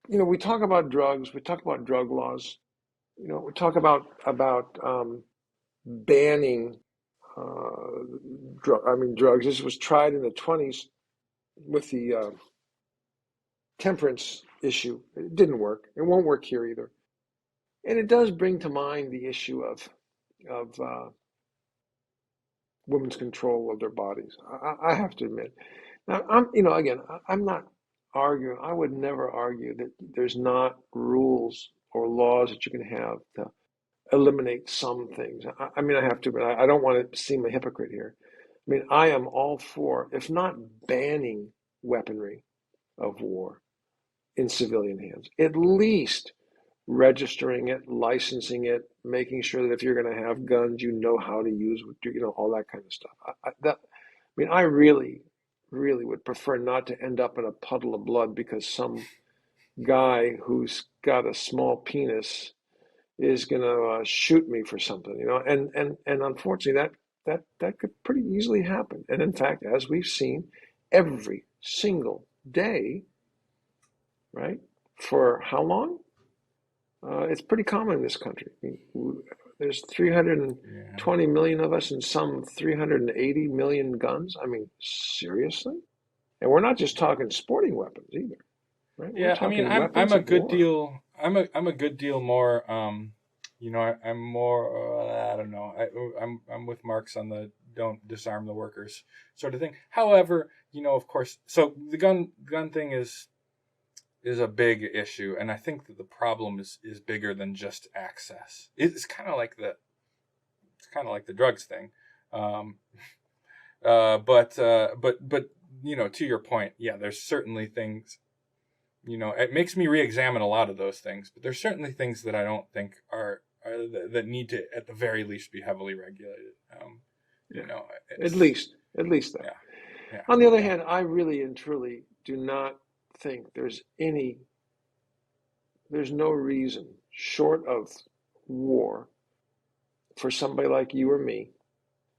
we talk about drugs, we talk about drug laws, we talk about banning drugs. This was tried in the 20s with the temperance issue. It didn't work. It won't work here either. And it does bring to mind the issue of women's control of their bodies. I have to admit. Now, again, I'm not arguing. I would never argue that there's not rules or laws that you can have to eliminate some things. I have to, but I don't want to seem a hypocrite here. I mean, I am all for, if not banning weaponry of war in civilian hands, at least registering it, licensing it, making sure that if you're going to have guns, you know how to use, all that kind of stuff. I really, really would prefer not to end up in a puddle of blood because some guy who's got a small penis is going to shoot me for something, and unfortunately, that could pretty easily happen. And in fact, as we've seen every single day, right? For how long? It's pretty common in this country. There's Yeah. 320 million of us and some 380 million guns. I mean, seriously? And we're not just talking sporting weapons either, right? We're Yeah, I mean, talking I'm weapons a of good war. deal. I'm a good deal more. I'm more. I don't know. I'm with Marx on the don't disarm the workers sort of thing. However, of course, so the gun thing is a big issue, and I think that the problem is bigger than just access. It's kind of like the drugs thing. Um, but to your point, yeah, there's certainly things. It makes me re-examine a lot of those things, but there's certainly things that I don't think are that need to at the very least be heavily regulated. You Yeah, know, at it's least, at least that. yeah, yeah, On the other yeah. hand, I really and truly do not think there's no reason short of war for somebody like you or me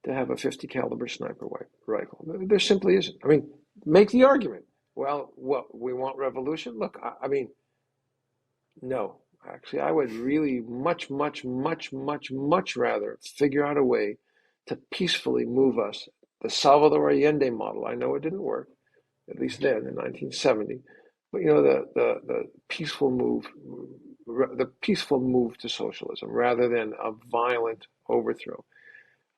to have a 50 caliber sniper rifle. There simply isn't. I mean, make the argument. Well, what we want revolution? Look, I mean, no. Actually, I would really much, much, much, much, much rather figure out a way to peacefully move us. The Salvador Allende model. I know it didn't work, at least then in 1970, but the peaceful move to socialism rather than a violent overthrow.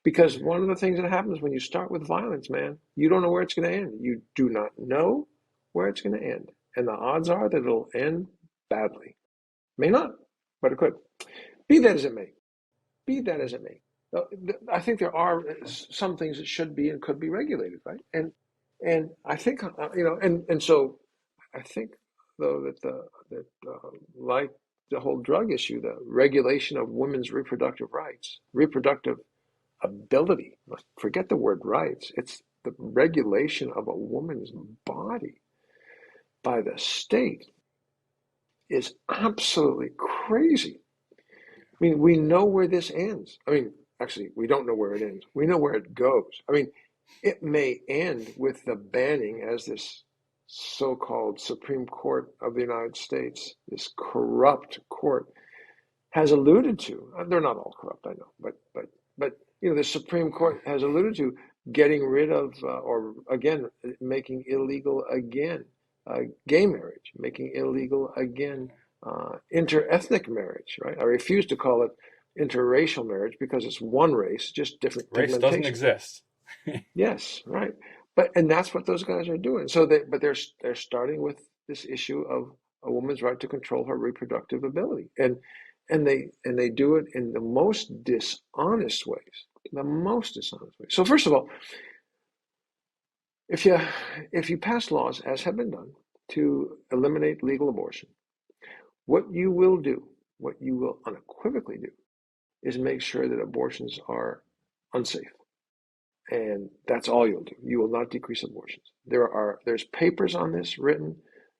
Because one of the things that happens when you start with violence, man, you don't know where it's going to end. You do not know where it's going to end. And the odds are that it'll end badly. May not, but it could. Be that as it may. Be that as it may. I think there are some things that should be and could be regulated, right? And I think and so I think though like the whole drug issue, the regulation of women's reproductive rights, reproductive ability. Forget the word rights. It's the regulation of a woman's body by the state is absolutely crazy. I mean, we know where this ends. I mean, actually, we don't know where it ends. We know where it goes. I mean, it may end with the banning, as this so-called Supreme Court of the United States, this corrupt court, has alluded to. They're not all corrupt, I know, but the Supreme Court has alluded to getting rid of or again making illegal again gay marriage, making illegal again interethnic marriage. Right? I refuse to call it interracial marriage because it's one race, just different Race doesn't pigmentation. exist. Yes, right. And that's what those guys are doing. But they're starting with this issue of a woman's right to control her reproductive ability, and they do it in the most dishonest ways, the most dishonest ways. So first of all, if you if you pass laws, as have been done, to eliminate legal abortion, what you will do, what you will unequivocally do, is make sure that abortions are unsafe. And that's all you'll do. You will not decrease abortions. There's papers on this written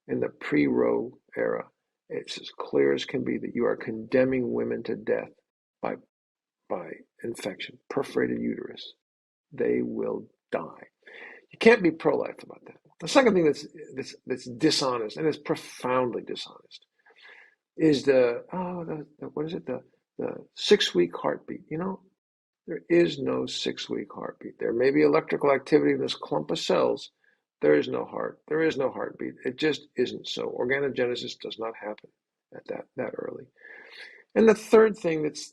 in the pre-Roe era. It's as clear as can be that you are condemning women to death by by infection, perforated uterus. They will die. You can't be pro-life about that. The second thing that's dishonest, and it's profoundly dishonest, is what is it, the 6 week heartbeat. There is no 6 week heartbeat. There may be electrical activity in this clump of cells. There is no heart. There is no heartbeat. It just isn't so. Organogenesis does not happen at that early. And the third thing that's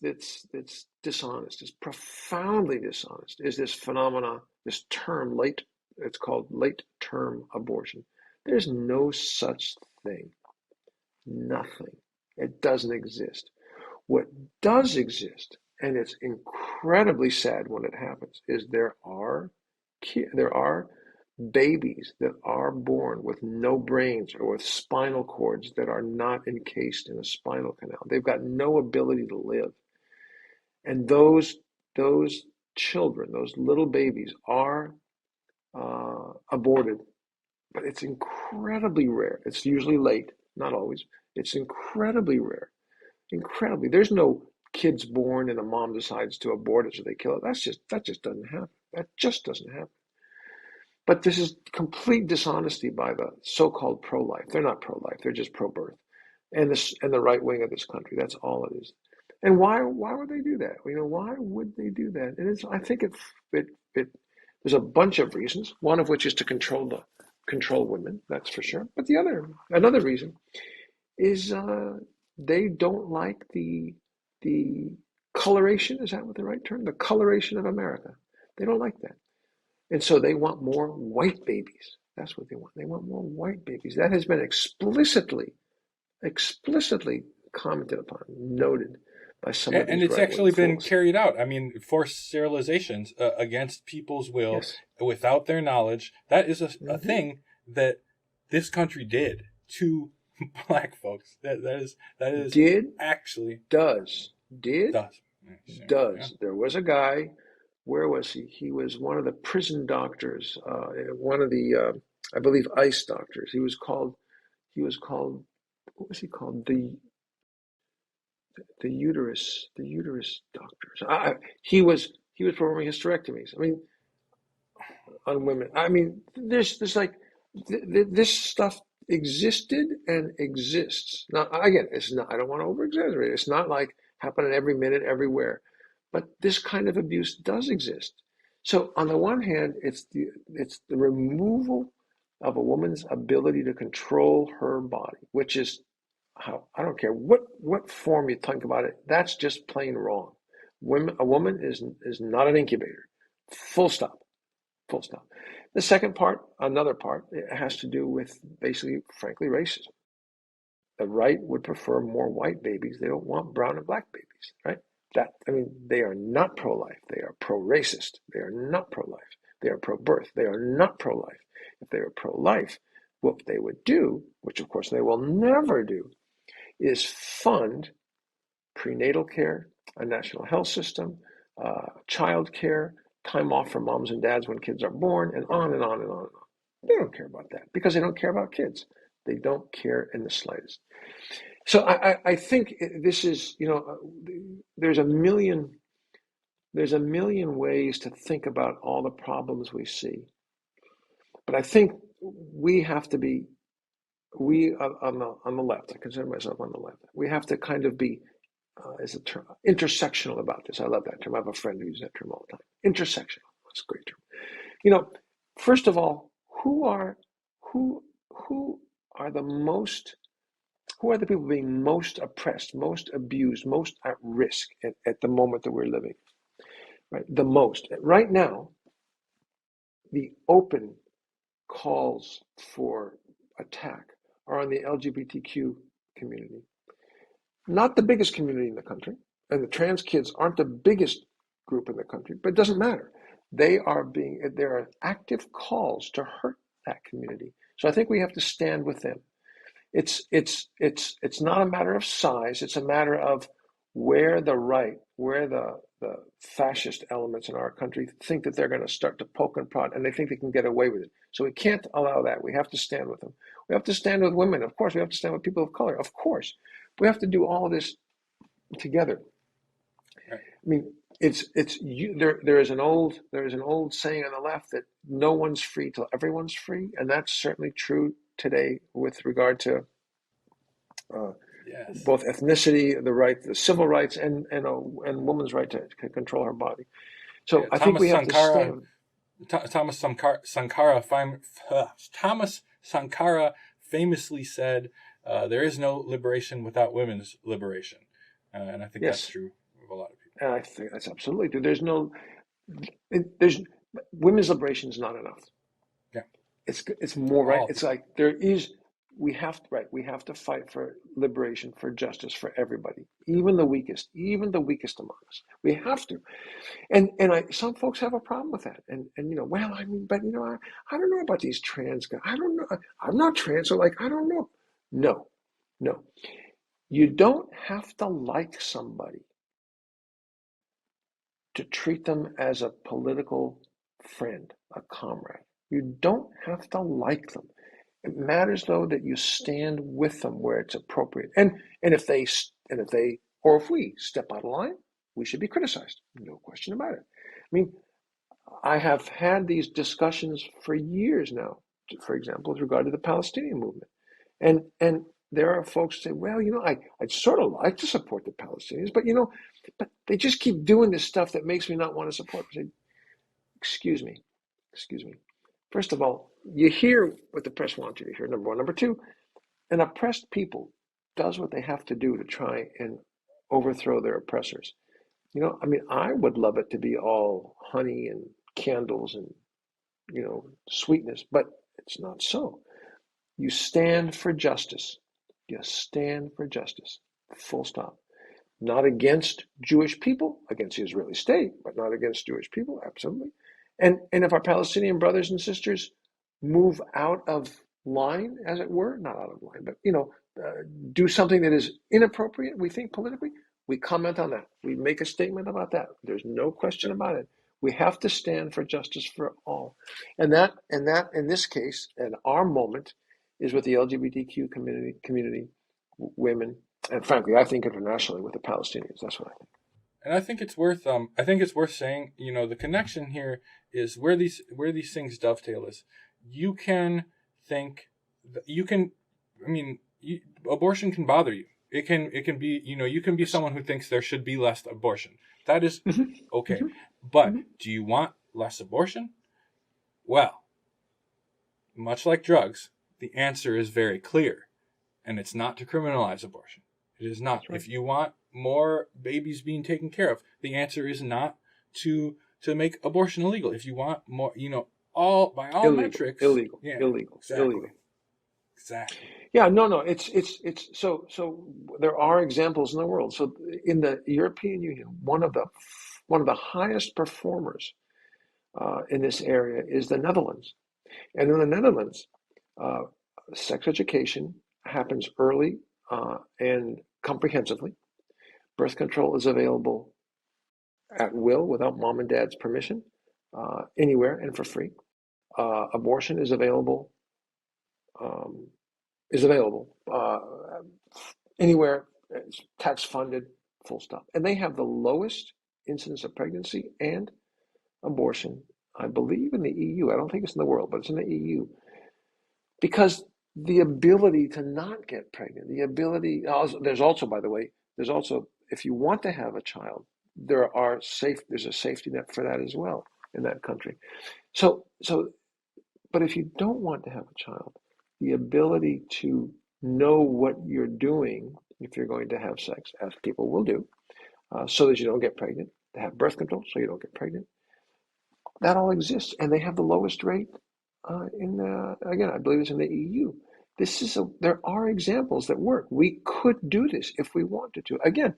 dishonest, is profoundly dishonest, is this phenomena, this term late. It's called late term abortion. There's no such thing. Nothing. It doesn't exist. What does exist, and it's incredibly sad when it happens, is there are babies that are born with no brains or with spinal cords that are not encased in a spinal canal. They've got no ability to live. And those children, those little babies, are aborted, but it's incredibly rare. It's usually late, not always. It's incredibly rare. Incredibly. There's no kids born and a mom decides to abort it so they kill it. That just doesn't happen. That just doesn't happen. But this is complete dishonesty by the so-called pro-life. They're not pro-life. They're just pro-birth, and the right wing of this country. That's all it is. And why would they do that? Why would they do that? And I think there's a bunch of reasons. One of which is to control women. That's for sure. But another reason is they don't like the coloration. Is that what the right term? The coloration of America. They don't like that. And so they want more white babies. That's what they want. They want more white babies. That has been explicitly commented upon, noted by some of these and it's right-wing actually been fools. carried out. I mean, forced sterilizations against people's will, Yes. without their knowledge. That is a thing that this country did to black folks. That is actually does. Yeah. There was a guy. Where was he? He was one of the prison doctors, one of the, I believe, ICE doctors. He was called, what was he called? The uterus doctors. He was performing hysterectomies. I mean, on women. I mean, there's like, this stuff existed and exists. Now, again, it's not, I don't want to over exaggerate. It's not like happening every minute, everywhere. But this kind of abuse does exist. So on the one hand, it's the removal of a woman's ability to control her body, which is how, I don't care what form you think about it, that's just plain wrong. A woman is not an incubator. Full stop. Full stop. The second part, another part, it has to do with basically, frankly, racism. The right would prefer more white babies. They don't want brown and black babies, right? They are not pro-life. They are pro-racist. They are not pro-life. They are pro-birth. They are not pro-life. If they were pro-life, what they would do, which of course they will never do, is fund prenatal care, a national health system, child care, time off for moms and dads when kids are born, and on and on and on and on. They don't care about that because they don't care about kids. They don't care in the slightest. So I think this is, there's a million ways to think about all the problems we see. But I think we have to be, on the left, I consider myself on the left, we have to kind of be, is a term, intersectional about this. I love that term. I have a friend who uses that term all the time. Intersectional. That's a great term. First of all, who are the people being most oppressed, most abused, most at risk at the moment that we're living? Right? The most. Right now, the open calls for attack are on the LGBTQ community. Not the biggest community in the country, and the trans kids aren't the biggest group in the country, but it doesn't matter. There are active calls to hurt that community. So I think we have to stand with them. It's not a matter of size. It's a matter of where the fascist elements in our country think that they're going to start to poke and prod, and they think they can get away with it. So we can't allow that. We have to stand with them. We have to stand with women. Of course, we have to stand with people of color. Of course, we have to do all of this together. Right. I mean, there is an old saying on the left that no one's free till everyone's free, and that's certainly true today with regard to uh, Yes. both ethnicity, the civil rights, and woman's right to control her body. So Yeah. I think we have to stand. Thomas Sankara famously said, "There is no liberation without women's liberation," and I think that's Yes, true of a lot of people. and I think that's absolutely true. There's women's liberation is not enough. Yeah, It's more, for right. all It's people. like we have to fight for liberation, for justice, for everybody, even the weakest among us. We have to. And some folks have a problem with that. And well, I mean, but I don't know about these trans guys. I don't know. I'm not trans, so like I don't know. No, no. You don't have to like somebody to treat them as a political friend, a comrade. You don't have to like them. It matters though that you stand with them where it's appropriate. And if we step out of line, we should be criticized. No question about it. I mean, I have had these discussions for years now, for example, with regard to the Palestinian movement. And there are folks who say, well, I'd sort of like to support the Palestinians, but they just keep doing this stuff that makes me not want to support. I say, excuse me, excuse me. First of all, you hear what the press wants you to hear, number one. Number two, an oppressed people does what they have to do to try and overthrow their oppressors. I mean, I would love it to be all honey and candles and, sweetness, but it's not so. You stand for justice. You stand for justice. Full stop. Not against Jewish people, against the Israeli state, but not against Jewish people, absolutely. And if our Palestinian brothers and sisters move out of line, as it were, not out of line, but do something that is inappropriate, we think politically, we comment on that. We make a statement about that. There's no question about it. We have to stand for justice for all, and that in this case, and our moment, is with the LGBTQ community, women, and frankly, I think internationally with the Palestinians. That's what I think. And I think it's worth saying, the connection here is where these things dovetail is you can think you can I mean abortion can bother you. It can be, you can be Yes. someone who thinks there should be less abortion. That is Mm-hmm. okay. Mm-hmm. But Mm-hmm. do you want less abortion? Well, much like drugs, the answer is very clear, and it's not to criminalize abortion. It is not. That's right. If you want more babies being taken care of, the answer is not to make abortion illegal. If you want more, all by all Illegal, metrics, illegal, yeah, illegal, exactly, illegal. exactly. Yeah, no. It's so there are examples in the world. So in the European Union, one of the highest performers in this area is the Netherlands. And in the Netherlands, uh, sex education happens early and comprehensively. Birth control is available at will without mom and dad's permission, anywhere and for free. Abortion um, is available anywhere. It's tax funded, full stop. And they have the lowest incidence of pregnancy and abortion, I believe, in the EU. I don't think it's in the world, but it's in the EU. Because the ability to not get pregnant, there's also, by the way, if you want to have a child, there's a safety net for that as well in that country. So, but if you don't want to have a child, the ability to know what you're doing if you're going to have sex, as people will do, so that you don't get pregnant, to have birth control so you don't get pregnant, that all exists, and they have the lowest rate again, I believe it's in the EU. There are examples that work. We could do this if we wanted to. Again,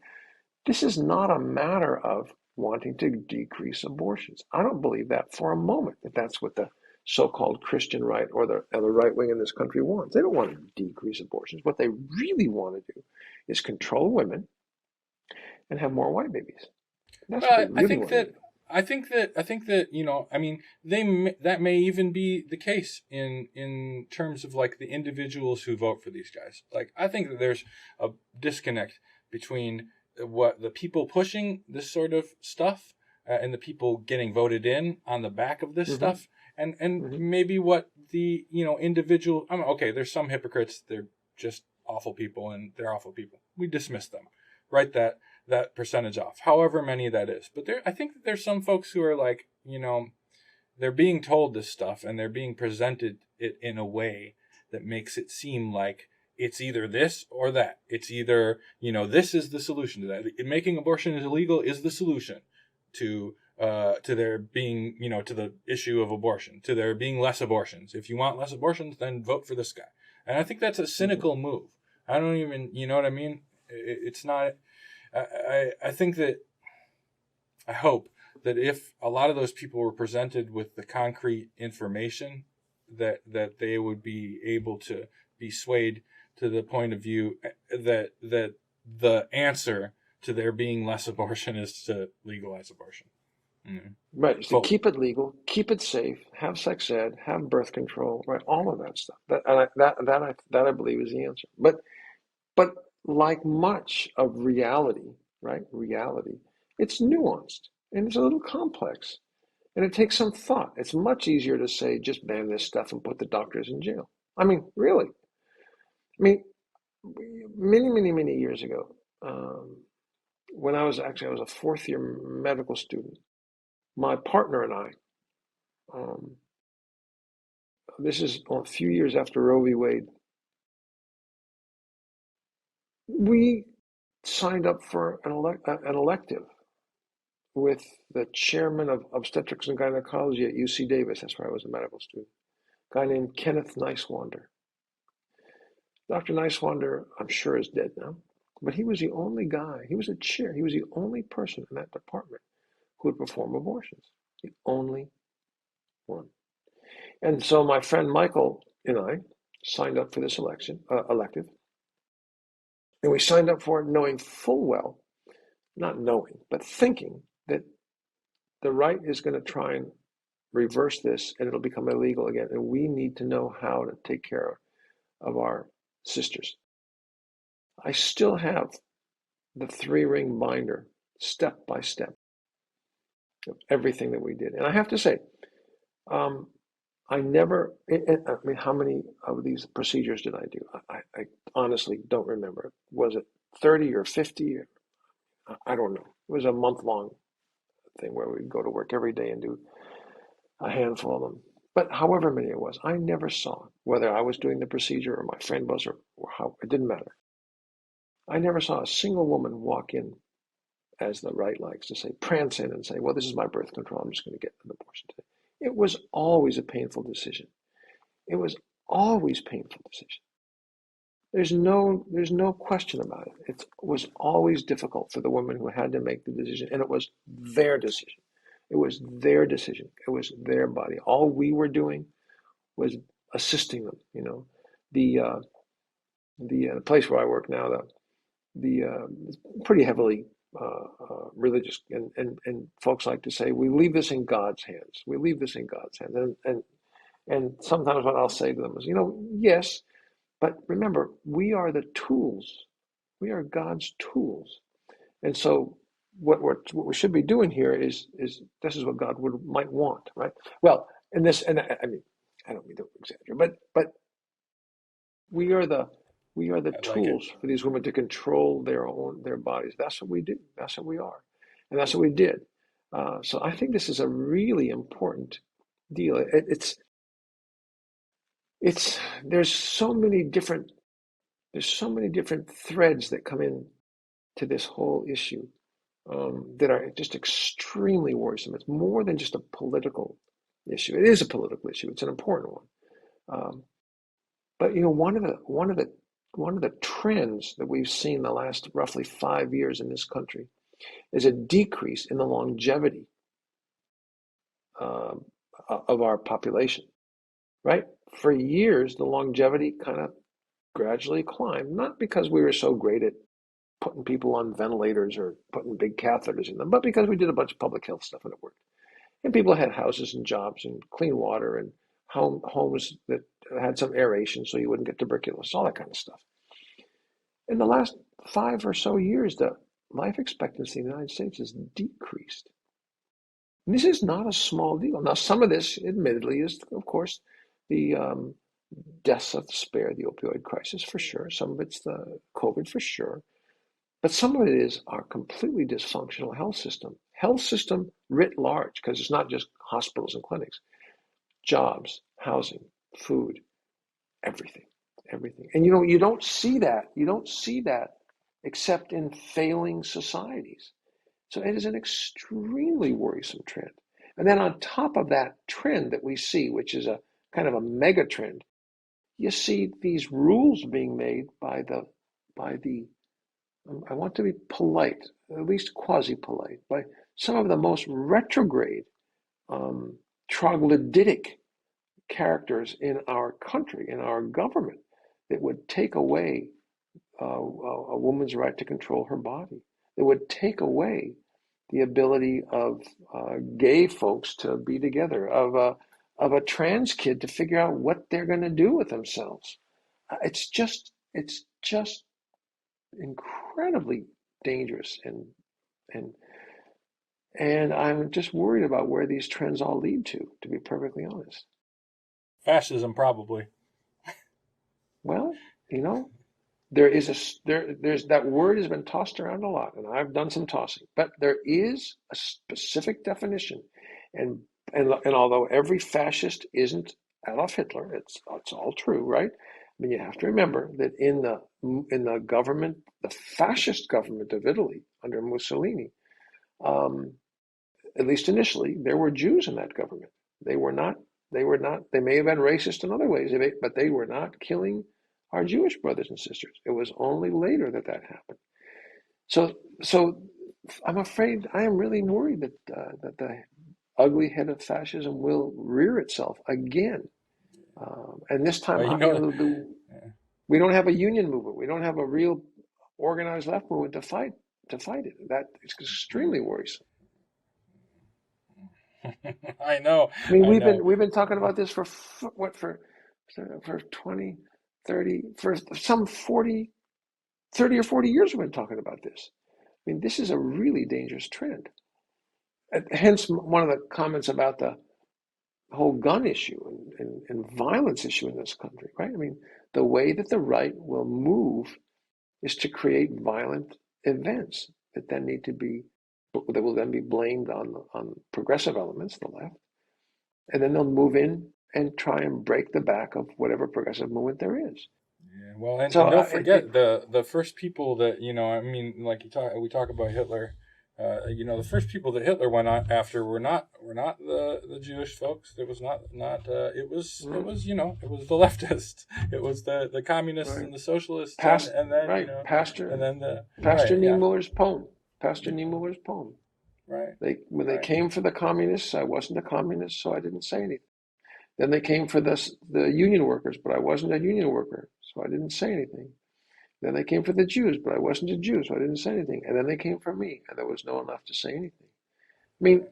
this is not a matter of wanting to decrease abortions. I don't believe that for a moment, that that's what the so-called Christian right or the right wing in this country wants. They don't want to decrease abortions. What they really want to do is control women and have more white babies. That's what they Well, I really think want to that do. that may even be the case in terms of like the individuals who vote for these guys. Like I think that there's a disconnect between what the people pushing this sort of stuff, and the people getting voted in on the back of this Hmm. stuff, and Hmm. maybe what the individual. I mean, okay, there's some hypocrites. They're just awful people, and they're awful people. We dismiss them, write that percentage off, however many that is. But I think that there's some folks who are like, they're being told this stuff, and they're being presented it in a way that makes it seem like it's either this or that. It's either, this is the solution to that. Making abortion illegal is the solution to there being, to the issue of abortion, to there being less abortions. If you want less abortions, then vote for this guy. And I think that's a Hmm. cynical move. I don't even, you know what I mean? It's not. I think that I hope that if a lot of those people were presented with the concrete information, that they would be able to be swayed to the point of view that the answer to there being less abortion is to legalize abortion. Right. So Fully. keep it legal, keep it safe, have sex ed, have birth control, right? All of that stuff. That I believe is the answer. But like much of reality, right? Reality, it's nuanced and it's a little complex and it takes some thought. It's much easier to say just ban this stuff and put the doctors in jail. I mean, really. I mean, many years ago, um, when I was a fourth year medical student, my partner and I, um, this is a few years after Roe v. Wade, we signed up for an elective with the chairman of obstetrics and gynecology at UC Davis. That's where I was a medical student. A guy named Kenneth Nicewander. Dr. Nicewander, I'm sure, is dead now, but he was the only guy. He was a chair. He was the only person in that department who would perform abortions. The only one. And so my friend Michael and I signed up for this elective, and we signed up for it knowing full well, not knowing, but thinking that the right is going to try and reverse this and it'll become illegal again. And we need to know how to take care of our sisters. I still have the 3-ring binder, step by step, of everything that we did. And I have to say, um, I never, I mean, how many of these procedures did I do? I honestly don't remember. Was it 30 or 50? I don't know. It was a month long thing where we'd go to work every day and do a handful of them. But however many it was, I never saw whether I was doing the procedure or my friend was or how, it didn't matter. I never saw a single woman walk in, as the right likes to say, prance in and say, well, this is my birth control. I'm just going to get an abortion today. It was always a painful decision. It was always a painful decision. There's no question about it. It was always difficult for the women who had to make the decision, and it was their decision. It was their decision. It was their body. All we were doing was assisting them. The uh, the place where I work now, the pretty heavily religious, and folks like to say we leave this in God's hands. We leave this in God's hands, and sometimes what I'll say to them is, yes, but remember, we are the tools. We are God's tools, and so what we should be doing here is this is what God might want, right? Well, and I mean, I don't mean to exaggerate, but we are the we are the I like it. tools for these women to control their bodies. That's what we do. That's what we are, and that's what we did. So I think this is a really important deal. It's there's so many different threads that come in to this whole issue, that are just extremely worrisome. It's more than just a political issue. It is a political issue. It's an important one. Um, but one of the trends that we've seen the last roughly 5 years in this country is a decrease in the longevity uh, of our population. Right? For years, the longevity kind of gradually climbed, not because we were so great at putting people on ventilators or putting big catheters in them, but because we did a bunch of public health stuff and it worked. And people had houses and jobs and clean water and homes that had some aeration so you wouldn't get tuberculosis, all that kind of stuff. In the last 5 or so years, life expectancy in the United States has decreased. And this is not a small deal. Now, some of this, admittedly, is, of course, the deaths of despair, the opioid crisis, for sure. Some of it's the COVID, for sure. But some of it is our completely dysfunctional health system writ large, because it's not just hospitals and clinics, jobs, housing, food, everything, everything. And you don't see that. You don't see that except in failing societies. So it is an extremely worrisome trend. And then on top of that trend that we see, which is a kind of a mega trend, you see these rules being made by the I want to be polite, at least quasi-polite, by some of the most retrograde, troglodytic characters in our country, in our government, that would take away a woman's right to control her body. That would take away the ability of gay folks to be together, of a trans kid to figure out what they're going to do with themselves. It's just incredibly dangerous, and and I'm just worried about where these trends all lead to be perfectly honest. Fascism, probably. Well, you know, there's that word has been tossed around a lot, and I've done some tossing, but there is a specific definition, and and although every fascist isn't Adolf Hitler, it's all true, right? I mean, you have to remember that in the government, the fascist government of Italy under Mussolini, um, at least initially, there were Jews in that government. They were not. They were not. They may have been racist in other ways, but they were not killing our Jewish brothers and sisters. It was only later that that happened. So I'm afraid I am really worried that the ugly head of fascism will rear itself again. And this time, Well, you know, we don't have a union movement. We don't have a real organized left movement to fight it. That is extremely worrisome. I know, I mean, I know. we've been talking about this for what for 20, 30, for some 40, 30 or 40 years we've been talking about this. I mean, this is a really dangerous trend. Hence, one of the comments about the whole gun issue and violence issue in this country, right? I mean, the way that the right will move is to create violent events that will then be blamed on progressive elements, the left, and then they'll move in and try and break the back of whatever progressive movement there is. Yeah, well, So and don't forget the first people that I mean, like we talk about Hitler. The first people that Hitler went on after were not the Jewish folks. It was not it was the leftists. It was the communists right, and the socialists, past and then right, and then the Pastor right, yeah, Niemöller's poem, Pastor Niemöller's poem. right, When they right, came for the communists, I wasn't a communist, so I didn't say anything. Then they came for the union workers, but I wasn't a union worker, so I didn't say anything. Then they came for the Jews, but I wasn't a Jew, so I didn't say anything. And then they came for me, and there was no one left to say anything. I mean,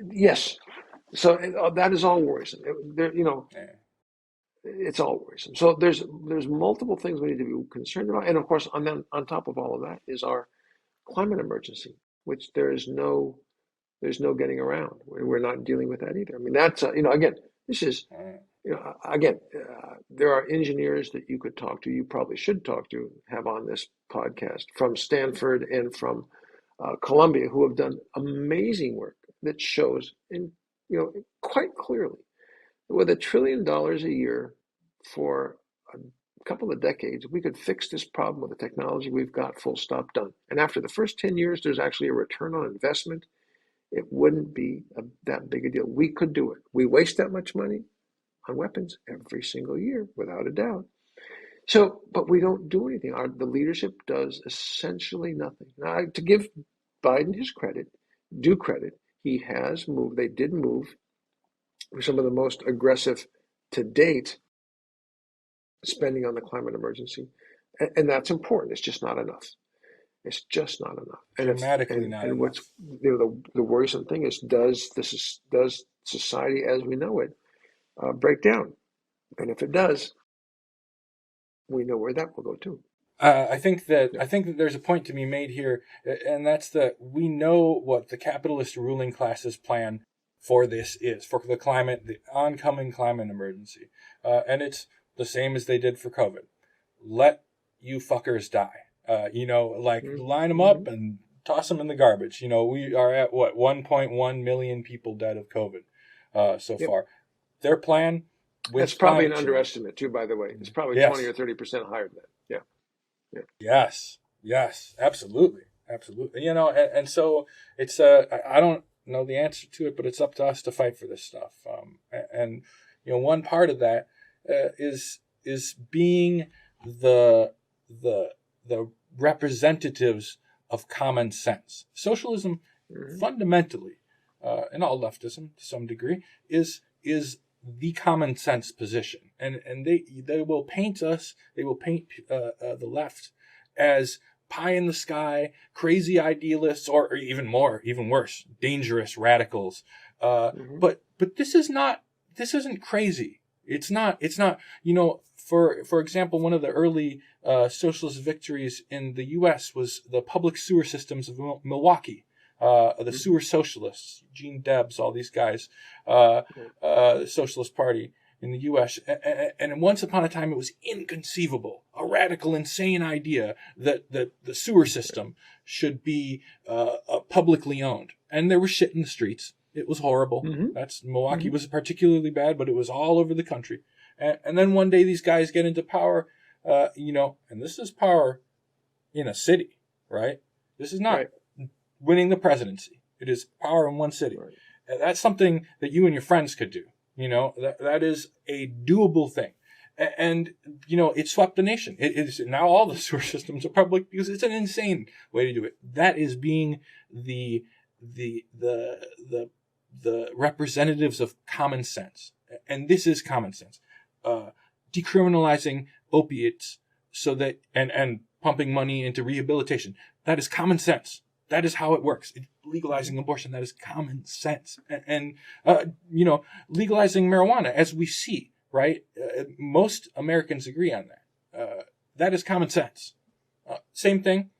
yes. So that is all worrisome. yeah. It's all worrisome. So there's multiple things we need to be concerned about, and of course, on top of all of that is our climate emergency, which there's no getting around. We're not dealing with that either. I mean, that's again, this is again, there are engineers that you could talk to. You probably should talk to, have on this podcast from Stanford and from Columbia, who have done amazing work that shows, quite clearly, with $1 trillion a year for a couple of decades, we could fix this problem with the technology we've got. Full stop, done. And after the first 10 years, there's actually a return on investment. It wouldn't be that big a deal. We could do it. We waste that much money on weapons every single year, without a doubt. So, but we don't do anything. The leadership does essentially nothing. Now, to give Biden his due credit, he has moved. They did move for some of the most aggressive to date spending on the climate emergency, and that's important. It's just not enough. It's just not enough. Dramatically not And what's enough. the worrisome thing is, does society as we know it break down? And if it does, we know where that will go too. I think that there's a point to be made here, and that's that we know what the capitalist ruling class's plan for this is, for the oncoming climate emergency, and it's the same as they did for COVID. Let you fuckers die. Line them up and toss them in the garbage. We are at what 1.1 million people dead of COVID so far. Their plan. That's probably an underestimate too, by the way. It's probably 20 or 30% higher than that. Yeah. Yes, absolutely. And so it's I don't know the answer to it, but it's up to us to fight for this stuff. And one part of that is being the representatives of common sense. Socialism, fundamentally, and all leftism to some degree, is the common sense position, and they will paint the left as pie in the sky, crazy idealists, or even worse, dangerous radicals. But this isn't crazy. It's not. For example, one of the early socialist victories in the U.S. was the public sewer systems of Milwaukee. The sewer socialists, Gene Debs, all these guys, the Socialist Party in the U.S. And once upon a time, it was inconceivable, a radical, insane idea that the sewer system should be publicly owned. And there was shit in the streets. It was horrible. Milwaukee was particularly bad, but it was all over the country. And then one day these guys get into power, and this is power in a city, right? This is not winning the presidency. It is power in one city. Right. That's something that you and your friends could do. That is a doable thing. And it swept the nation. It is now all the sewer systems are public because it's an insane way to do it. That is being the representatives of common sense. And this is common sense. Decriminalizing opiates so that and pumping money into rehabilitation. That is common sense. That is how it works. Legalizing abortion, that is common sense. And legalizing marijuana, as we see, right? Most Americans agree on that. That is common sense. Same thing,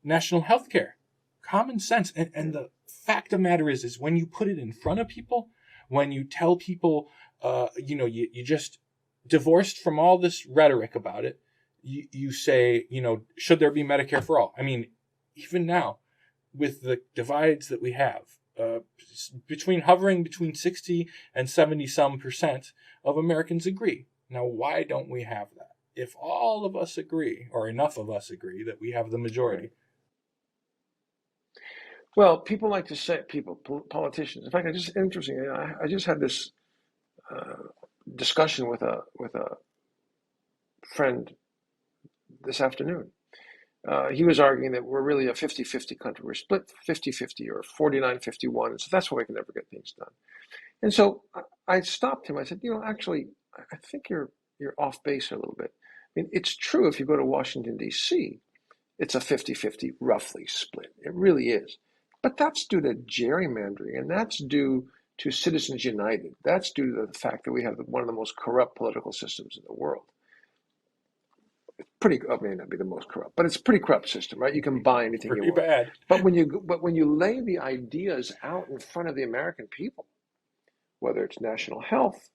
national health care, common sense. And the fact of the matter is when you put it in front of people, when you tell people, you just divorced from all this rhetoric about it, you say, should there be Medicare for all? I mean, even now, with the divides that we have, hovering between 60 and 70 some percent of Americans agree. Now, why don't we have that? If all of us agree, or enough of us agree, that we have the majority. Well, people like to say, politicians. In fact, I just had this discussion with a friend this afternoon. He was arguing that we're really a 50-50 country. We're split 50-50 or 49-51. And so that's why we can never get things done. And so I stopped him. I said, actually, I think you're off base a little bit. I mean, it's true if you go to Washington, D.C., it's a 50-50 roughly split. It really is. But that's due to gerrymandering, and that's due to Citizens United. That's due to the fact that we have one of the most corrupt political systems in the world. It may not be the most corrupt, but it's a pretty corrupt system, right? You can buy anything you want. Pretty bad. But when you lay the ideas out in front of the American people, whether it's national health,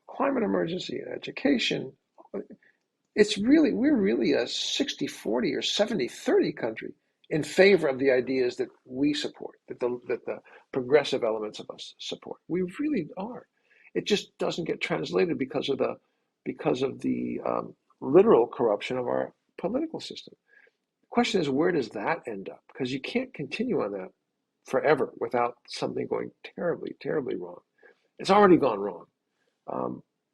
climate emergency, education, we're really a 60-40 or 70-30 country in favor of the ideas that we support, that the progressive elements of us support. We really are. It just doesn't get translated because of the literal corruption of our political system. The question is, where does that end up? Because you can't continue on that forever without something going terribly, terribly wrong. It's already gone wrong.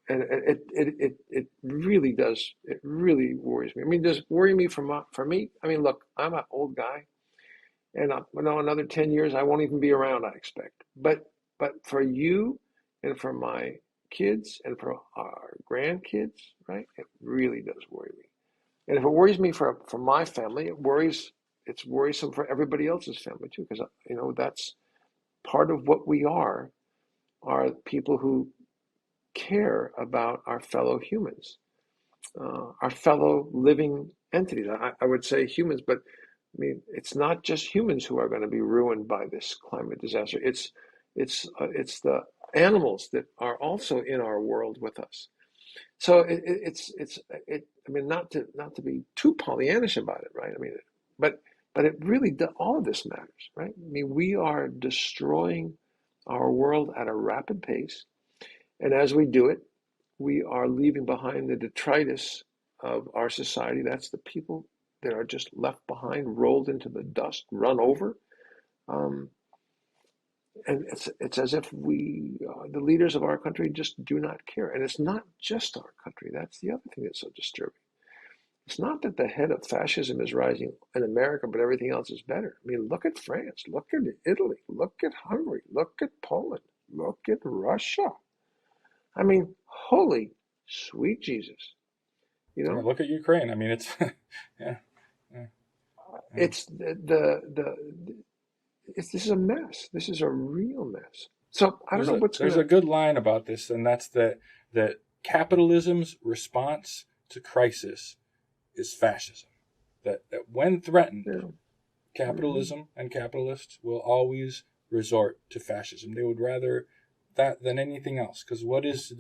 And it really does. It really worries me. I mean, does it worry me for me? I mean, look, I'm an old guy, and another 10 years I won't even be around, I expect. But for you and for my kids and for our grandkids, right? It really does worry me. And if it worries me for my family, it's worrisome for everybody else's family too, because that's part of what we are people who care about our fellow humans, our fellow living entities. I would say humans, but I mean, it's not just humans who are going to be ruined by this climate disaster. It's the animals that are also in our world with us. So I mean, not to be too Pollyannish about it, right? I mean, but it really all of this matters, right? I mean, we are destroying our world at a rapid pace, and as we do it, we are leaving behind the detritus of our society. That's the people that are just left behind, rolled into the dust, run over. Um, and it's as if the leaders of our country, just do not care. And it's not just our country. That's the other thing that's so disturbing. It's not that the head of fascism is rising in America, but everything else is better. I mean, look at France, look at Italy, look at Hungary, look at Poland, look at Russia. I mean, holy sweet Jesus, you Yeah, know? look at Ukraine. I mean, it's yeah, yeah, yeah. It's this is a mess. This is a real mess. So I don't know what's There's gonna. a good line about this, and that's that capitalism's response to crisis is fascism. That when threatened, You know, capitalism and capitalists will always resort to fascism. They would rather that than anything else. Because what is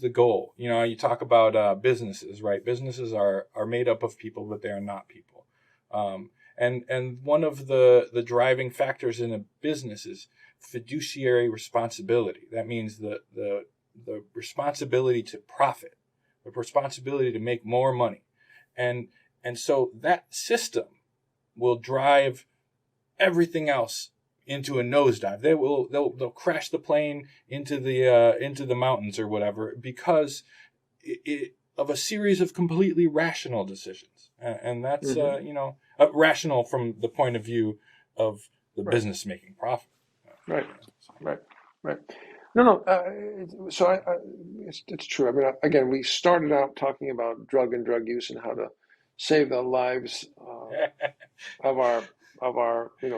the goal? You know, you talk about businesses, right? Businesses are made up of people, but they are not people. And one of the driving factors in a business is fiduciary responsibility. That means the responsibility to profit, the responsibility to make more money, and so that system will drive everything else into a nosedive. They'll crash the plane into the mountains or whatever because of a series of completely rational decisions, and that's hmm rational from the point of view of the Right, business making profit. right, right, right. No, no. So it's true. I mean, again, we started out talking about drug and drug use and how to save the lives of our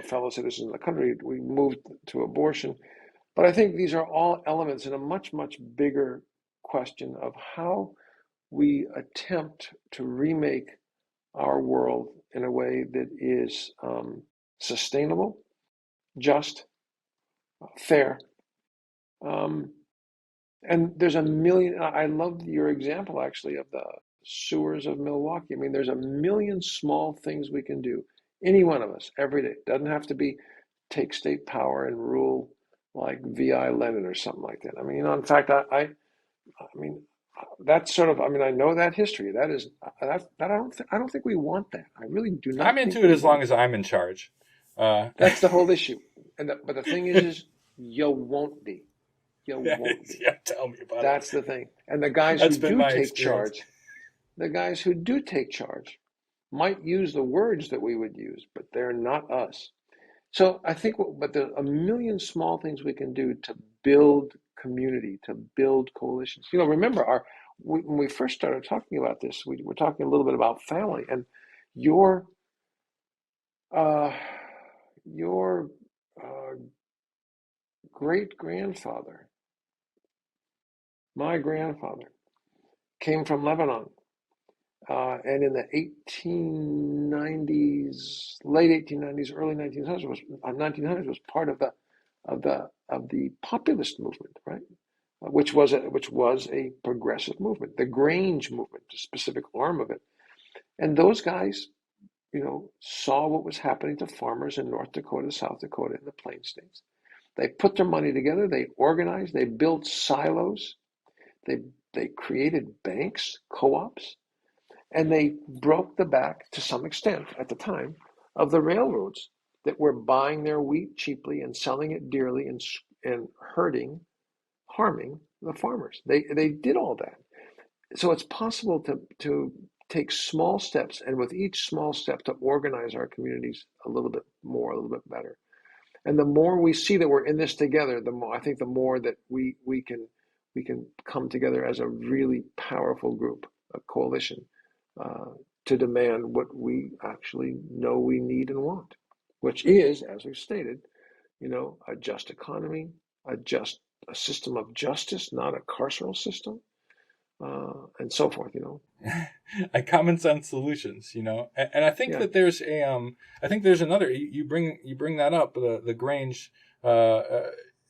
fellow citizens in the country. We moved to abortion, but I think these are all elements in a much bigger question of how we attempt to remake our world in a way that is sustainable, just, fair. Um, and there's a million, I love your example actually of the sewers of Milwaukee. I mean, there's a million small things we can do, any one of us, every day. Doesn't have to be take state power and rule like VI Lenin or something like that. I mean, in fact, I mean, that's sort of, I mean, I know that history. That is, that I don't think we want that. I really do I'm not think into it we as long want as that. I'm in charge. Uh, That's the whole issue. But the thing is you won't be. You won't be. yeah, tell me about it. That's the thing. And the guys who That's been do my take experience. charge, the guys who do take charge might use the words that we would use, but they're not us. So I think, but there are a million small things we can do to build community, to build coalitions. Remember when we first started talking about this, we were talking a little bit about family, and your uh, your great grandfather, my grandfather, came from Lebanon, and in the 1890s, late 1890s, early 1900s was part of the populist movement, right? Which was a progressive movement, the Grange movement, a specific arm of it. And those guys, saw what was happening to farmers in North Dakota, South Dakota, and the Plain States. They put their money together, they organized, they built silos, they they created banks, co-ops, and they broke the back to some extent at the time of the railroads that were buying their wheat cheaply and selling it dearly and harming the farmers. They did all that. So it's possible to take small steps, and with each small step to organize our communities a little bit more, a little bit better. And the more we see that we're in this together, the more I think the more that we can come together as a really powerful group, a coalition, uh, to demand what we actually know we need and want, which is, as we've stated, a just economy, a system of justice, not a carceral system, and so forth. You know. Like common sense solutions, and I think Yeah. that there's I think there's another, you bring that up, the Grange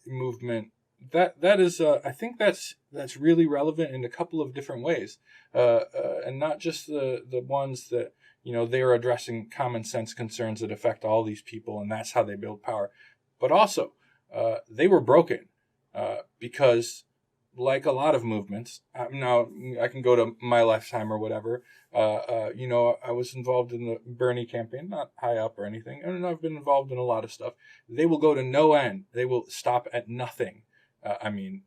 movement, that is, I think that's really relevant in a couple of different ways, and not just the ones that, they're addressing common sense concerns that affect all these people, and that's how they build power, but also they were broken, because, like a lot of movements, now I can go to my lifetime or whatever. I was involved in the Bernie campaign, not high up or anything, and I've been involved in a lot of stuff. They will go to no end. They will stop at nothing.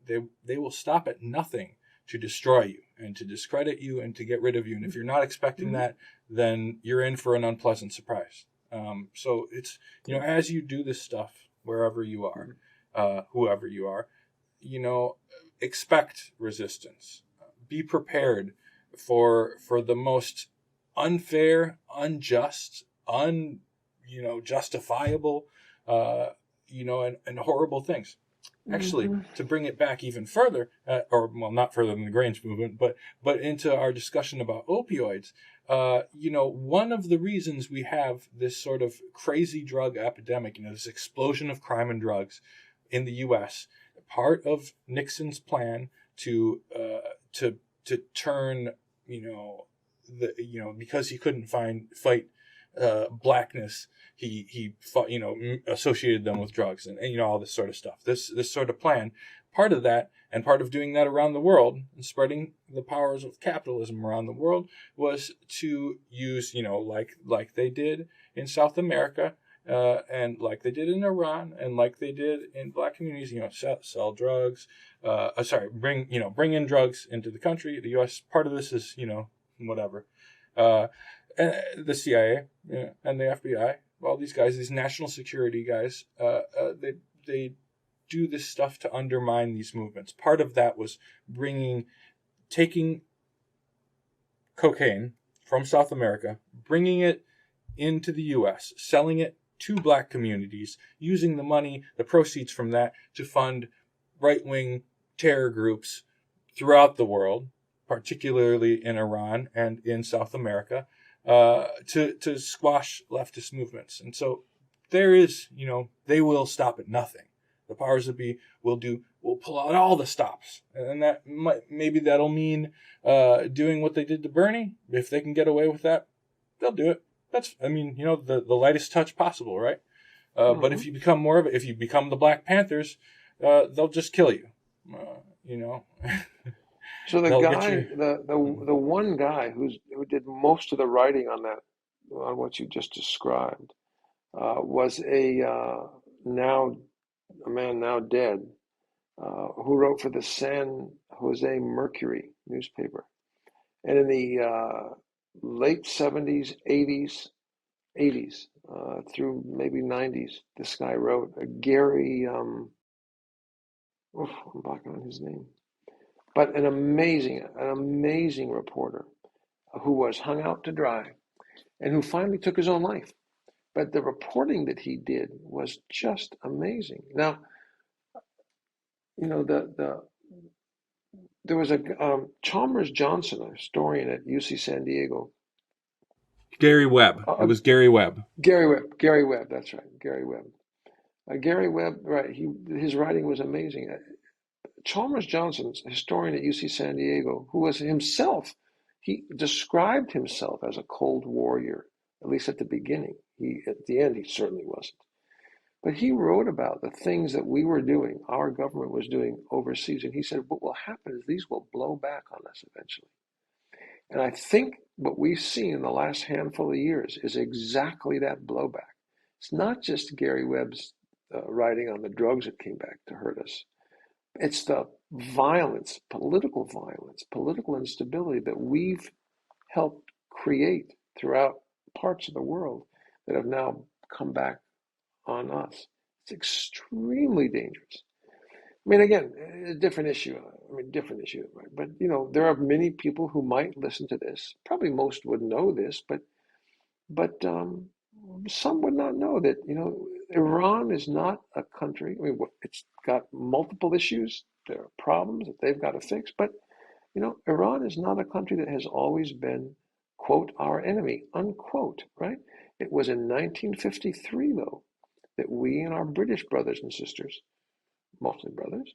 They will stop at nothing to destroy you and to discredit you and to get rid of you. And if you're not expecting Mm-hmm. that, then you're in for an unpleasant surprise. So it's, as you do this stuff, wherever you are, whoever you are, you know, expect resistance. Be prepared for the most unfair, unjust, justifiable, and horrible things. Actually, Mm-hmm. to bring it back even further, or well, not further than the Grange movement, but into our discussion about opioids. One of the reasons we have this sort of crazy drug epidemic, this explosion of crime and drugs in the U.S., part of Nixon's plan to turn, because he couldn't fight blackness, he fought, associated them with drugs and all this sort of stuff. This sort of plan, part of that, and part of doing that around the world and spreading the powers of capitalism around the world, was to use, like they did in South America, and like they did in Iran, and like they did in black communities, sell drugs. Bring in drugs into the country. The U.S. part of this is, whatever. And the CIA, and the FBI, all these guys, these national security guys, they do this stuff to undermine these movements. Part of that was taking cocaine from South America, bringing it into the U.S., selling it to black communities, using the money, the proceeds from that, to fund right-wing terror groups throughout the world, particularly in Iran and in South America, to squash leftist movements. And so there is, they will stop at nothing. The powers that be will pull out all the stops, and maybe that'll mean doing what they did to Bernie. If they can get away with that, they'll do it. That's, the lightest touch possible, right? But if Mm-hmm. you become if you become the Black Panthers, they'll just kill you. You know, So the they'll get guy, you. the one guy who did most of the writing on that, on what you just described, was now a man now dead, who wrote for the San Jose Mercury newspaper. And in the late 70s, 80s, through maybe 90s, this guy wrote, Gary, I'm blocking on his name, but an amazing reporter who was hung out to dry and who finally took his own life. But the reporting that he did was just amazing. Now, there was a Chalmers Johnson, a historian at UC San Diego. Gary Webb. It Uh, was Gary Webb. Gary Webb, that's right, Gary Webb. Gary Webb, right? His writing was amazing. Chalmers Johnson, a historian at UC San Diego, who was himself, he described himself as a cold warrior, at least at the beginning. At the end, he certainly wasn't. But he wrote about the things that we were doing, our government was doing overseas. And he said, what will happen is these will blow back on us eventually. And I think what we've seen in the last handful of years is exactly that blowback. It's not just Gary Webb's writing on the drugs that came back to hurt us. It's the violence, political instability that we've helped create throughout parts of the world that have now come back on us. It's extremely dangerous. I mean, again, a different issue. Different issue, right? But there are many people who might listen to this. Probably most would know this, but some would not know that. Iran is not a country. It's got multiple issues. There are problems that they've got to fix, but Iran is not a country that has always been, quote, our enemy, unquote, right? It was in 1953, though, that we and our British brothers and sisters, mostly brothers,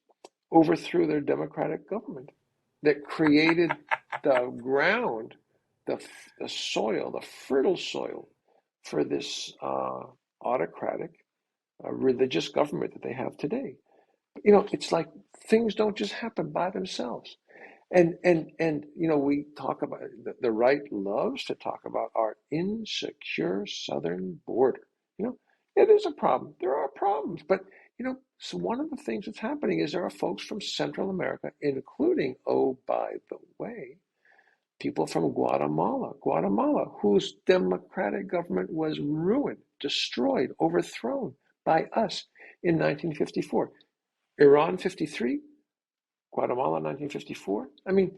overthrew their democratic government that created the ground, the, the soil, the fertile soil for this autocratic religious government that they have today. It's like things don't just happen by themselves. And we talk about the right loves to talk about our insecure southern border. You know, it is a problem. There are problems, but so one of the things that's happening is there are folks from Central America, including, oh, by the way, people from Guatemala, whose democratic government was ruined, destroyed, overthrown by us in 1954. Iran 53, Guatemala 1954. I mean,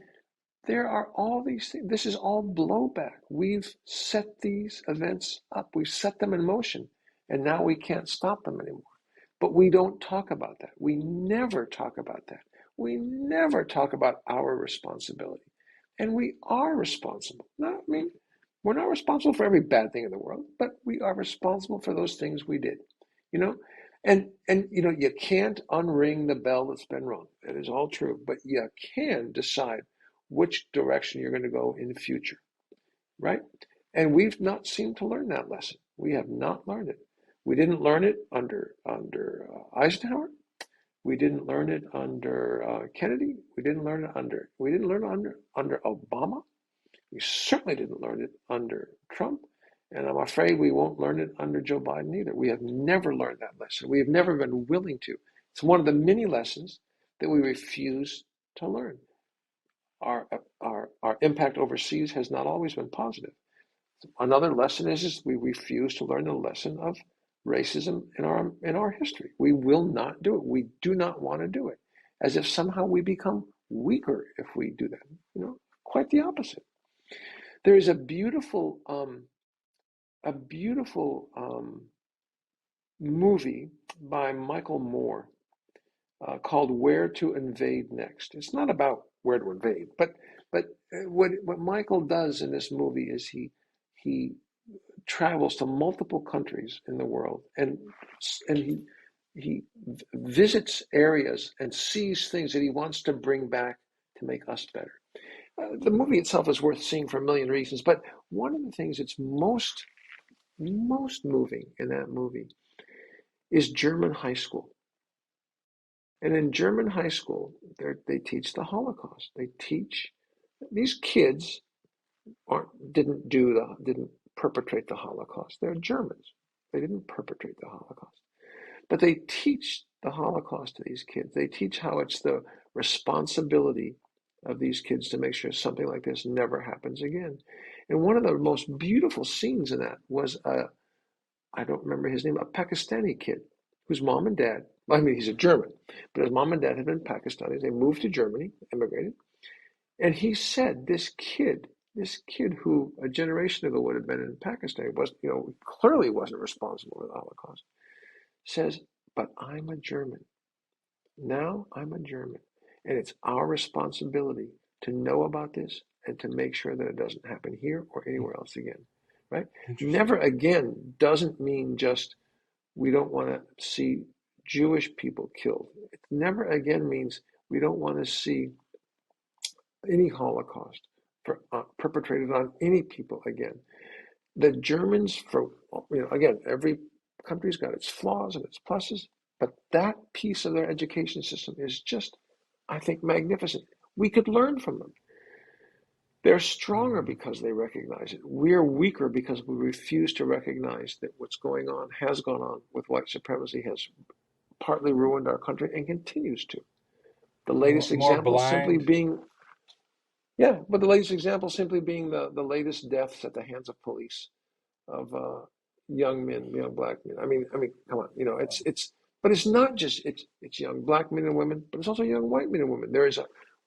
there are all these things. This is all blowback. We've set these events up. We've set them in motion, and now we can't stop them anymore. But we don't talk about that. We never talk about that. We never talk about our responsibility. And we are responsible. We're not responsible for every bad thing in the world, but we are responsible for those things we did. You know, and you can't unring the bell that's been rung. That is all true, but you can decide which direction you're going to go in the future, right? And we've not seemed to learn that lesson. We have not learned it. We didn't learn it under Eisenhower. We didn't learn it under Kennedy. We didn't learn it under Obama. We certainly didn't learn it under Trump. And I'm afraid we won't learn it under Joe Biden either. We have never learned that lesson. We have never been willing to. It's one of the many lessons that we refuse to learn. Our impact overseas has not always been positive. Another lesson is we refuse to learn the lesson of racism in our history. We will not do it. We do not want to do it, as if somehow we become weaker if we do that. Quite the opposite. There is a beautiful movie by Michael Moore called "Where to Invade Next." It's not about where to invade, but what Michael does in this movie is he travels to multiple countries in the world, and he visits areas and sees things that he wants to bring back to make us better. The movie itself is worth seeing for a million reasons, but one of the things that's most moving in that movie is German high school. And in German high school, they teach the Holocaust. They teach these kids didn't perpetrate the Holocaust. They're Germans. They didn't perpetrate the Holocaust. But they teach the Holocaust to these kids. They teach how it's the responsibility of these kids to make sure something like this never happens again. And one of the most beautiful scenes in that was I don't remember his name, a Pakistani kid whose mom and dad, he's a German, but his mom and dad had been Pakistanis. They moved to Germany, immigrated. And he said, this kid who a generation ago would have been in Pakistan, clearly wasn't responsible for the Holocaust, says, but I'm a German. Now I'm a German. And it's our responsibility to know about this and to make sure that it doesn't happen here or anywhere else again. Right? Never again doesn't mean just we don't want to see Jewish people killed. It never again means we don't want to see any Holocaust perpetrated on any people again. The Germans, again, every country's got its flaws and its pluses, but that piece of their education system is just, I think, magnificent. We could learn from them. They're stronger because they recognize it. We're weaker because we refuse to recognize that what's going on, has gone on with white supremacy, has partly ruined our country and continues to. The latest More example simply blind. being, yeah, but the latest example simply being the latest deaths at the hands of police of young men, young black men. Come on, but it's not just it's young black men and women, but it's also young white men and women.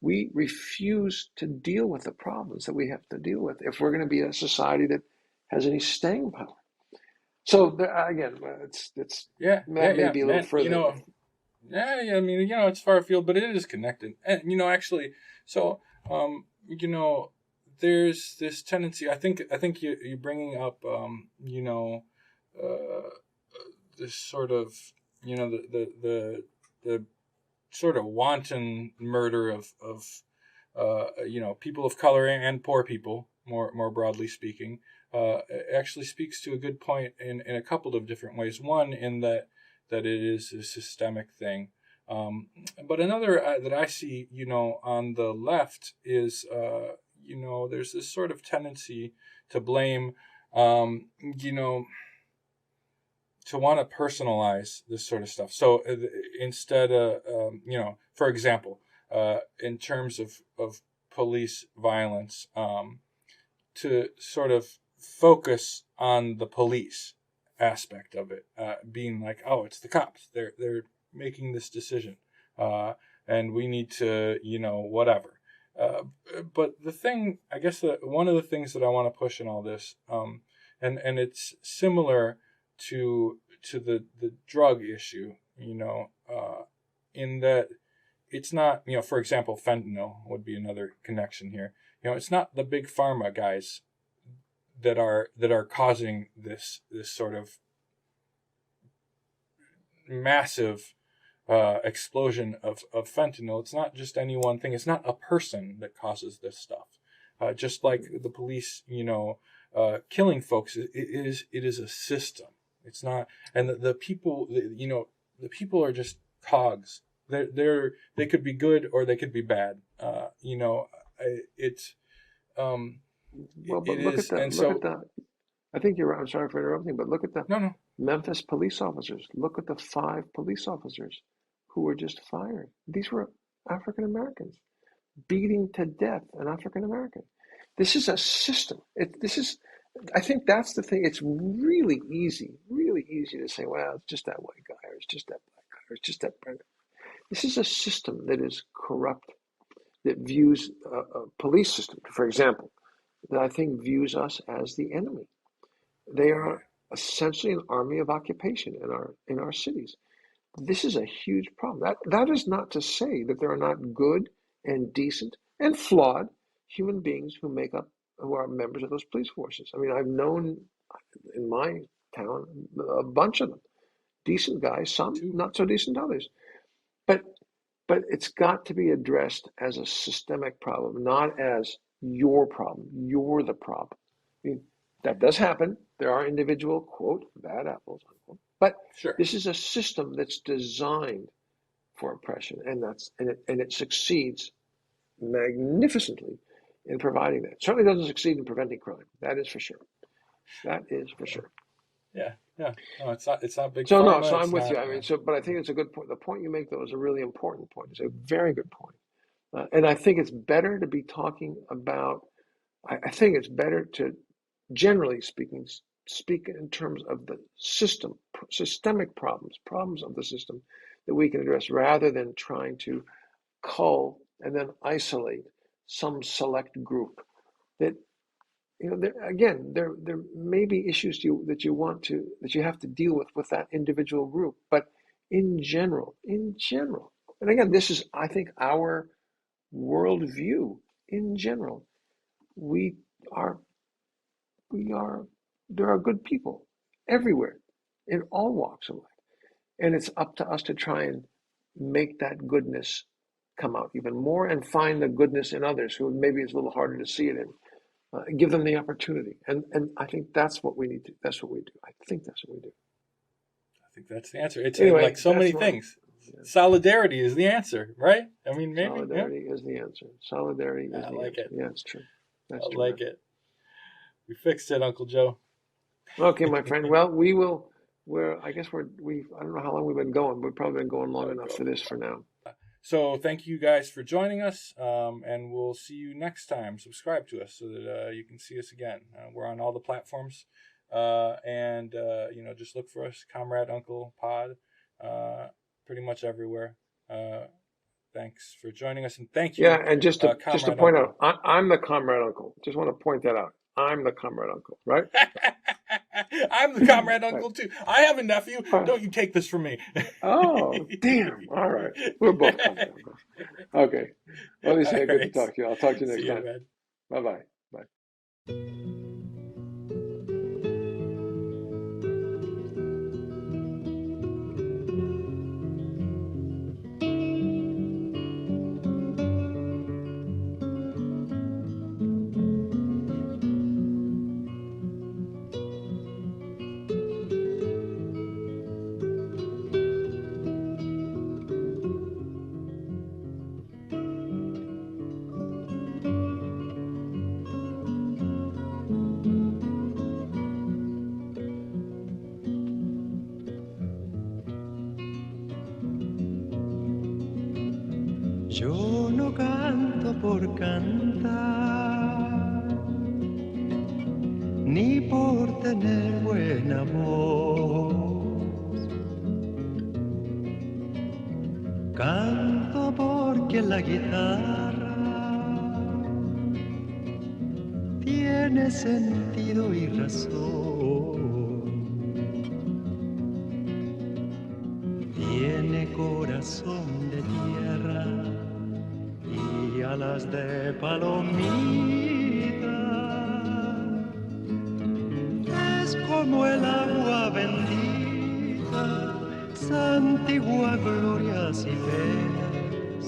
We refuse to deal with the problems that we have to deal with if we're going to be a society that has any staying power. So again, it's Yeah, that may be a little man. further. Yeah. It's far afield, but it is connected. And actually, so you know, there's this tendency. I think you're bringing up, uh, this sort of, the sort of wanton murder of people of color and poor people, more broadly speaking, actually speaks to a good point in a couple of different ways. One, in that it is a systemic thing, but another that I see, on the left is, there's this sort of tendency to blame, you know, to want to personalize this sort of stuff. So instead, for example, in terms of police violence, to sort of focus on the police aspect of it, being like, oh, it's the cops. They're making this decision, and we need to, whatever. But the thing, I guess, that one of the things that I want to push in all this, and it's similar to the drug issue, in that it's not, for example, fentanyl would be another connection here. It's not the big pharma guys that are causing this sort of massive explosion of fentanyl. It's not just any one thing. It's not a person that causes this stuff. Just like the police, killing folks, it is a system. It's not, and the people, the people are just cogs. They could be good or they could be bad. It's Well, but it look at is, the and look at so the. I think you're right. I'm sorry for interrupting, but look at the no, Memphis police officers. Look at the 5 police officers who were just fired. These were African Americans beating to death an African American. This is a system. This is. I think that's the thing. It's really easy to say, well, it's just that white guy, or it's just that black guy, or it's just that brown guy. This is a system that is corrupt, that views a police system, for example, that I think views us as the enemy. They are essentially an army of occupation in our cities. This is a huge problem. That is not to say that there are not good and decent and flawed human beings who are members of those police forces. I mean, I've known in my town a bunch of them, decent guys, some too. not so decent others. But but it's got to be addressed as a systemic problem, not as your problem. You're the problem. I mean, that does happen. There are individual, quote, bad apples, unquote. But Sure. this is a system that's designed for oppression, and it succeeds magnificently in providing that. It certainly doesn't succeed in preventing crime. That is for sure. That is for sure. Yeah, yeah. No, it's not big So no, pharma. so I'm It's with you. not. I mean, but I think it's a good point. The point you make, though, is a really important point. It's a very good point. And I think it's better to be talking about, I think it's better to, generally speaking, speak in terms of the systemic problems of the system that we can address rather than trying to cull and then isolate some select group that, again, there may be issues that you have to deal with that individual group, but in general, and again, this is, I think, our worldview in general. We are, we are, there are good people everywhere in all walks of life. And it's up to us to try and make that goodness come out even more and find the goodness in others who maybe it's a little harder to see it in. Give them the opportunity. And I think that's what we need to, that's what we do. I think that's what we do. I think that's the answer. It's like Anyway, so that's many my, things. yeah. Solidarity is the answer, right? I mean, maybe. Yeah. Solidarity is the answer. Solidarity is I the like answer. it. Yeah, it's true. I That's true, man. like it. We fixed it, Uncle Joe. Okay, my friend. Well, we will. I guess I don't know how long we've been going. We've probably been going long Oh, enough go. for this for now. So thank you guys for joining us, and we'll see you next time. Subscribe to us so that you can see us again. We're on all the platforms, and just look for us, Comrade Uncle Pod, pretty much everywhere. Thanks for joining us, and thank Yeah, you, and just to Comrade point Uncle. out, I'm the comrade uncle. Just want to point that out. I'm the comrade uncle, right? I'm the comrade Right. uncle too. I have a nephew. Uh, Don't you take this from me. oh, damn. All right. We're both comrade uncles. Okay. All Alicia, good to right. talk to you. I'll talk to you next See you, time. man. Bye-bye. Bye. Yo no canto por cantar, ni por tener buena voz. Canto porque la guitarra tiene sentido y razón. Tiene corazón de tierra y alas de palomita. Es como el agua bendita, santigua glorias y penas.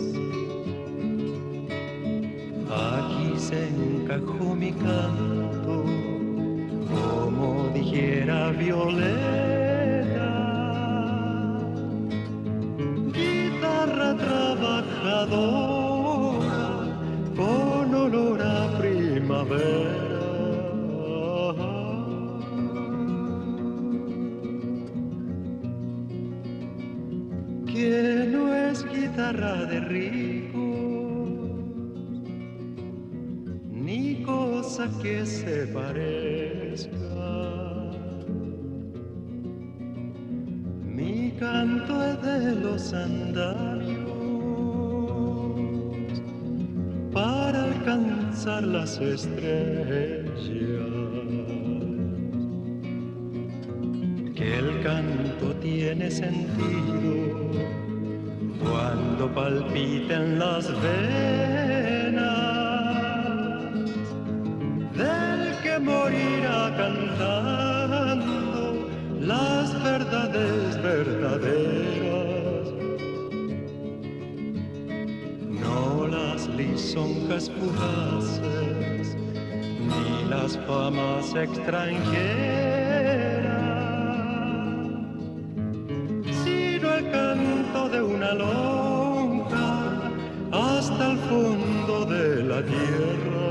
Aquí se encajó mi canto, como dijera Violeta. Guitarra trabajadora, con olor a primavera. Que no es guitarra de rico, ni cosa que se parezca. Mi canto es de los andamios para alcanzar las estrellas. Que el canto tiene sentido cuando palpiten las venas del que morirá cantando las verdades verdaderas, no las lisonjas fugaces ni las famas extranjeras, sino el canto de una lonja hasta el fondo de la tierra.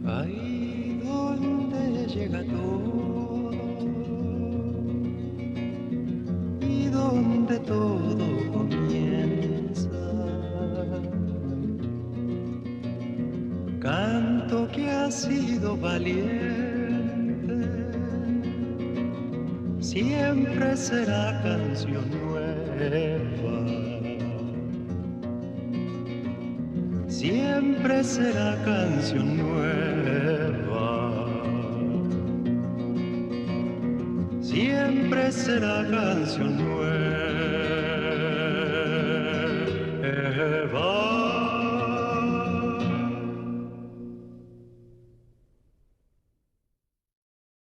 Ahí donde llega todo y donde todo comienza, canto que ha sido valiente, siempre será canción nueva. Siempre será canción nueva. Siempre será canción nueva.